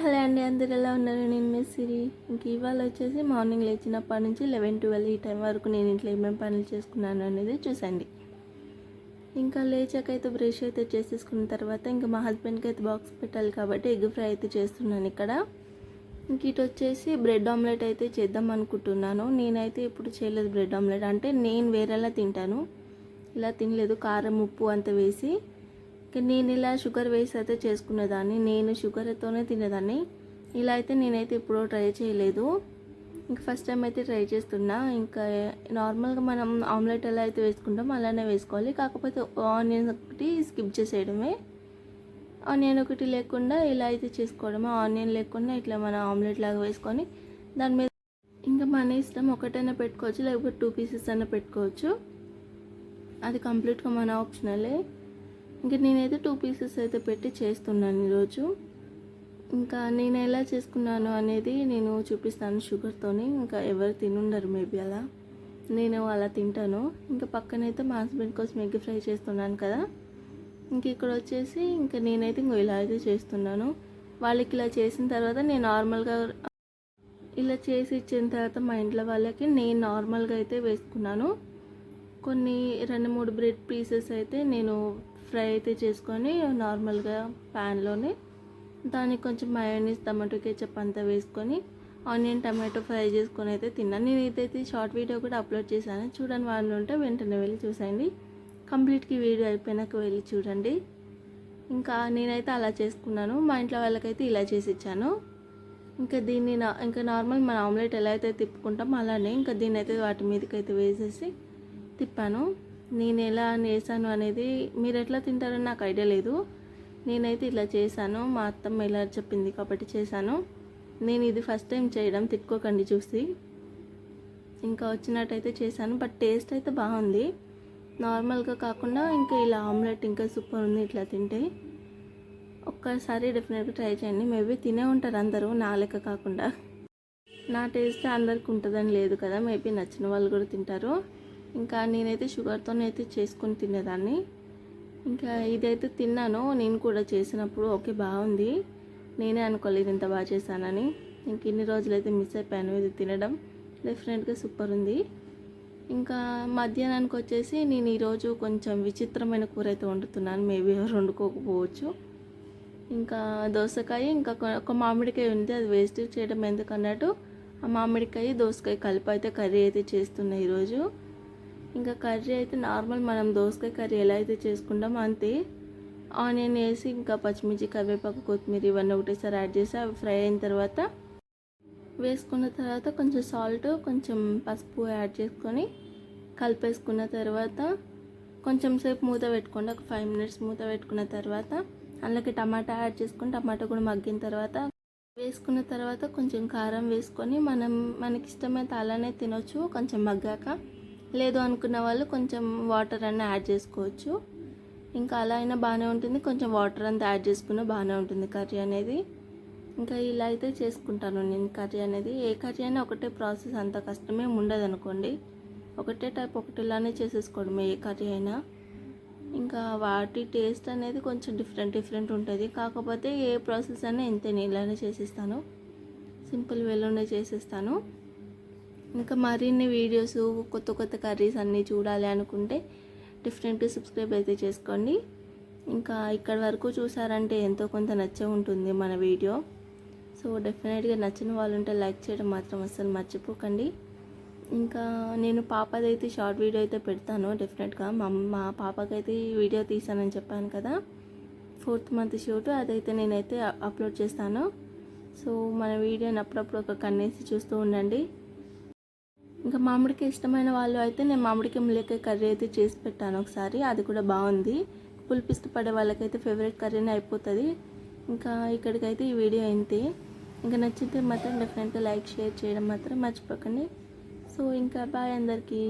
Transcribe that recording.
Hello అండి, అందరు ఎలా ఉన్నారు? నేను మిస్ సిరి. ఇంక ఇవాళ వచ్చేసి మార్నింగ్ లేచినప్పటి నుంచి 11-12 ఈ టైం వరకు నేను ఇంట్లో ఏమేమి పనులు చేసుకున్నాను అనేది చూసండి. ఇంకా లేచాకైతే బ్రష్ అయితే చేసేసుకున్న తర్వాత ఇంకా మా హస్బెండ్కి అయితే బాక్స్ పెట్టాలి కాబట్టి ఎగ్ ఫ్రై అయితే చేస్తున్నాను ఇక్కడ. ఇంక ఇటు వచ్చేసి బ్రెడ్ ఆమ్లెట్ అయితే చేద్దాం అనుకుంటున్నాను. నేనైతే ఇప్పుడు చేయలేదు బ్రెడ్ ఆమ్లెట్, అంటే నేను వేరేలా తింటాను, ఇలా తినలేదు. కారం ఉప్పు అంత వేసి నేను ఇలా షుగర్ వేసి అయితే చేసుకునేదాన్ని, నేను షుగర్తోనే తినేదాన్ని. ఇలా అయితే నేనైతే ఎప్పుడూ ట్రై చేయలేదు, ఇంకా ఫస్ట్ టైం అయితే ట్రై చేస్తున్నా. ఇంకా నార్మల్గా మనం ఆమ్లెట్ ఎలా అయితే వేసుకుంటామో అలానే వేసుకోవాలి, కాకపోతే ఆనియన్ ఒకటి స్కిప్ చేసేయడమే. ఆనియన్ ఒకటి లేకుండా ఇలా అయితే చేసుకోవడమే, ఆనియన్ లేకుండా ఇట్లా మనం ఆమ్లెట్ లాగా వేసుకొని దాని మీద ఇంకా మన ఇష్టం, ఒకటైనా పెట్టుకోవచ్చు లేకపోతే 2 పీసెస్ అయినా పెట్టుకోవచ్చు, అది కంప్లీట్గా మన ఆప్షనలే. ఇంకా నేనైతే 2 పీసెస్ అయితే పెట్టి చేస్తున్నాను ఈరోజు. ఇంకా నేను ఎలా చేసుకున్నాను అనేది నేను చూపిస్తాను షుగర్తోని. ఇంకా ఎవరు తినుండరు మేబీ, అలా నేను అలా తింటాను. ఇంకా పక్కనైతే మా హస్బెండ్ కోసం ఎగ్ ఫ్రై చేస్తున్నాను కదా. ఇంక ఇక్కడ వచ్చేసి ఇంకా నేనైతే ఇలా అయితే చేస్తున్నాను. వాళ్ళకి ఇలా చేసిన తర్వాత నేను నార్మల్గా ఇలా చేసి ఇచ్చిన తర్వాత మా ఇంట్లో వాళ్ళకి నేను నార్మల్గా అయితే వేసుకున్నాను. కొన్ని 2-3 బ్రెడ్ పీసెస్ అయితే నేను ఫ్రై అయితే చేసుకొని నార్మల్గా ప్యాన్లోనే దానికి కొంచెం మయోనీస్ టమాటో కెచప్ అంతా వేసుకొని ఆనియన్ టమాటో ఫ్రై చేసుకొని అయితే తిన్నాను. నేను ఇదైతే షార్ట్ వీడియో కూడా అప్లోడ్ చేశాను, చూడని వాళ్ళు ఉంటే వెంటనే వెళ్ళి చూసేయండి. కంప్లీట్గా వీడియో అయిపోయినాక వెళ్ళి చూడండి. ఇంకా నేనైతే అలా చేసుకున్నాను, మా ఇంట్లో వాళ్ళకైతే ఇలా చేసి ఇచ్చాను. ఇంకా దీన్ని ఇంకా నార్మల్ మన ఆమ్లెట్ ఎలా అయితే తిప్పుకుంటామో అలానే ఇంకా దీన్ని అయితే వాటి మీదకైతే వేసేసి తిప్పాను. నేను ఎలా వేసాను అనేది మీరు ఎట్లా తింటారని నాకు ఐడియా లేదు, నేనైతే ఇలా చేశాను. మా అత్తమ్మ ఎలా చెప్పింది కాబట్టి చేశాను. నేను ఇది ఫస్ట్ టైం చేయడం, తిట్టుకోకండి చూసి. ఇంకా వచ్చినట్టయితే చేశాను, బట్ టేస్ట్ అయితే బాగుంది, నార్మల్గా కాకుండా ఇంకా ఇలా ఆమ్లెట్ ఇంకా సూపర్ ఉంది ఇట్లా తింటే. ఒక్కసారి డెఫినెట్గా ట్రై చేయండి, మేబీ తినే ఉంటారు అందరూ నా లెక్క కాకుండా. నా టేస్ట్ అందరికి ఉంటుందని లేదు కదా, మేబీ నచ్చిన వాళ్ళు కూడా తింటారు. ఇంకా నేనైతే షుగర్తోనైతే చేసుకొని తినేదాన్ని. ఇంకా ఇదైతే తిన్నాను నేను కూడా చేసినప్పుడు, ఓకే బాగుంది, నేనే అనుకోలేదు ఇంత బాగా చేశానని. ఇంక ఇన్ని రోజులైతే మిస్ అయిపోయాను ఇది తినడం, డెఫినెట్గా సూపర్ ఉంది. ఇంకా మధ్యాహ్నానికి వచ్చేసి నేను ఈరోజు కొంచెం విచిత్రమైన కూర అయితే వండుతున్నాను, మేబీ ఎవరు వండుకోకపోవచ్చు. ఇంకా దోసకాయ ఇంకా ఒక మామిడికాయ ఉంది, అది వేస్ట్ చేయడం ఎందుకన్నట్టు ఆ మామిడికాయ దోసకాయ కలిపి అయితే కర్రీ అయితే చేస్తున్నాయి ఈరోజు. ఇంకా కర్రీ అయితే నార్మల్ మనం దోసకాయ కర్రీ ఎలా అయితే చేసుకుంటామో అంతే, ఆనియన్ వేసి ఇంకా పచ్చిమిర్చి కరివేపాకు కొత్తిమీర ఇవన్నీ ఒకటేసారి యాడ్ చేసి అవి ఫ్రై అయిన తర్వాత వేసుకున్న తర్వాత కొంచెం సాల్ట్ కొంచెం పసుపు యాడ్ చేసుకొని కలిపేసుకున్న తర్వాత కొంచెం సేపు మూత పెట్టుకోండి, ఒక 5 మినిట్స్ మూత పెట్టుకున్న తర్వాత అందులోకి టమాటా యాడ్ చేసుకొని టమాటా కూడా మగ్గిన తర్వాత వేసుకున్న తర్వాత కొంచెం కారం వేసుకొని మనకి ఇష్టమైతే అలానే తినొచ్చు, కొంచెం మగ్గాక. లేదు అనుకున్న వాళ్ళు కొంచెం వాటర్ అన్న యాడ్ చేసుకోవచ్చు, ఇంకా అలా అయినా బాగానే ఉంటుంది, కొంచెం వాటర్ అంతా యాడ్ చేసుకున్నా బాగానే ఉంటుంది కర్రీ అనేది. ఇంకా ఇలా అయితే చేసుకుంటాను నేను కర్రీ అనేది. ఏ కర్రీ అయినా ఒకటే ప్రాసెస్, అంత కష్టమే ఉండదు అనుకోండి, ఒకటే టైప్ ఒకటిలానే చేసేసుకోవడమే ఏ కర్రీ అయినా. ఇంకా వాటి టేస్ట్ అనేది కొంచెం డిఫరెంట్ ఉంటుంది, కాకపోతే ఏ ప్రాసెస్ అయినా ఇంతే, ఇలానే చేసేస్తాను, సింపుల్ వేలోనే చేసేస్తాను. ఇంకా మరిన్ని వీడియోస్ కొత్త కర్రీస్ అన్నీ చూడాలి అనుకుంటే డెఫినెట్గా సబ్స్క్రైబ్ అయితే చేసుకోండి. ఇంకా ఇక్కడ వరకు చూసారంటే ఎంతో కొంత నచ్చే ఉంటుంది మన వీడియో. సో డెఫినెట్గా నచ్చిన వాళ్ళు ఉంటే లైక్ చేయడం మాత్రం అస్సలు మర్చిపోకండి. ఇంకా నేను పాపదైతే షార్ట్ వీడియో అయితే పెడతాను డెఫినెట్గా. మా పాపకైతే ఈ వీడియో తీసానని చెప్పాను కదా, 4th మంత్ షూట్, అదైతే నేనైతే అప్లోడ్ చేస్తాను. సో మన వీడియోని అప్పుడప్పుడు ఒక కన్నేసి చూస్తూ ఉండండి. ఇంకా మామిడికాయ ఇష్టమైన వాళ్ళు అయితే నేను మామిడికాయ ములక్కాయ కర్రీ అయితే చేసి పెట్టాను ఒకసారి, అది కూడా బాగుంది. పులుపు ఇష్టపడే వాళ్ళకైతే ఫేవరెట్ కర్రీనే అయిపోతుంది. ఇంకా ఇక్కడికైతే ఈ వీడియో అయితే ఇంకా నచ్చితే మాత్రం డెఫినెట్గా లైక్ షేర్ చేయడం మాత్రం మర్చిపోకండి. సో ఇంకా బాయ్ అందరికీ.